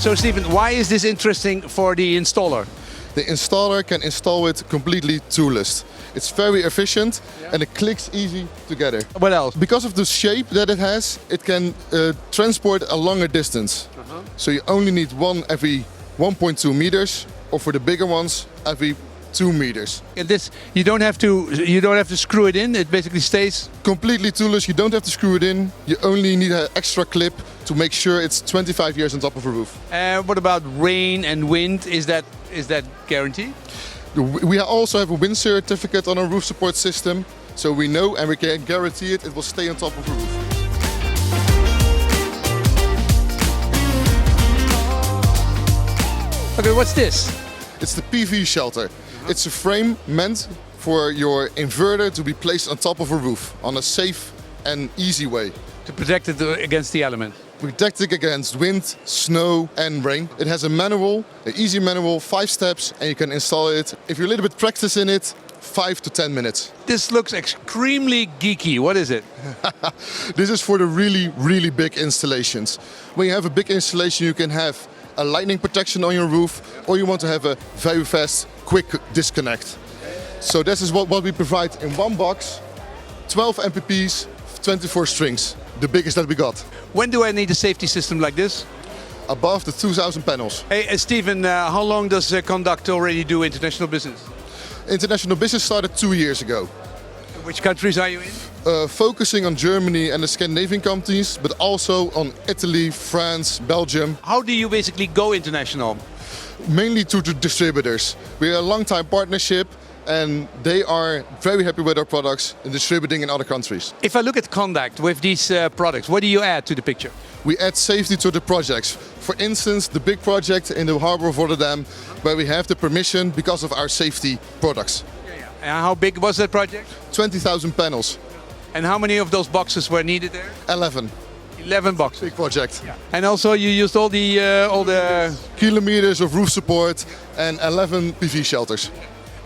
So Stephen, why is this interesting for the installer? The installer can install it completely toolless. It's very efficient and it clicks easy together. What else? Because of the shape that it has, it can transport a longer distance. So you only need one every 1.2 meters, or for the bigger ones, every 2 meters. And this, you don't have to screw it in. It basically stays. Completely toolless. You don't have to screw it in. You only need an extra clip to make sure it's 25 years on top of a roof. What about rain and wind? Is that guaranteed? We also have a wind certificate on our roof support system, so we know and we can guarantee it will stay on top of the roof. Okay, what's this? It's the PV shelter. It's a frame meant for your inverter to be placed on top of a roof on a safe and easy way. To protect it against the elements. Protect it against wind, snow and rain. It has a manual, an easy manual, 5 steps, and you can install it. If you're a little bit practice in it, 5 to 10 minutes. This looks extremely geeky. What is it? This is for the really big installations. When you have a big installation, you can have a lightning protection on your roof, or you want to have a very fast, quick disconnect. So this is what we provide in one box, 12 MPPs, 24 strings, the biggest that we got. When do I need a safety system like this? Above the 2,000 panels. Hey, Stephen, how long does Conduct already do international business? International business started 2 years ago. Which countries are you in? Focusing on Germany and the Scandinavian countries, but also on Italy, France, Belgium. How do you basically go international? Mainly to the distributors. We are a long-time partnership and they are very happy with our products and distributing in other countries. If I look at Conduct with these products, what do you add to the picture? We add safety to the projects. For instance, the big project in the harbor of Rotterdam, where we have the permission because of our safety products. And how big was that project? 20,000 panels. And how many of those boxes were needed there? 11. 11 boxes. Big project. Yeah. And also you used all the kilometers of roof support and 11 PV shelters.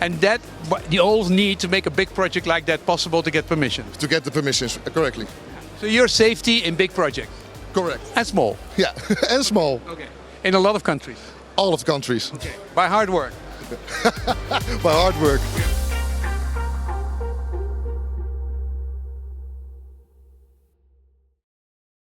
And that you all need to make a big project like that possible to get permission. To get the permissions correctly. So your safety in big projects. Correct. And small. Yeah, and small. Okay. In a lot of countries. All of the countries. Okay. By hard work. By hard work.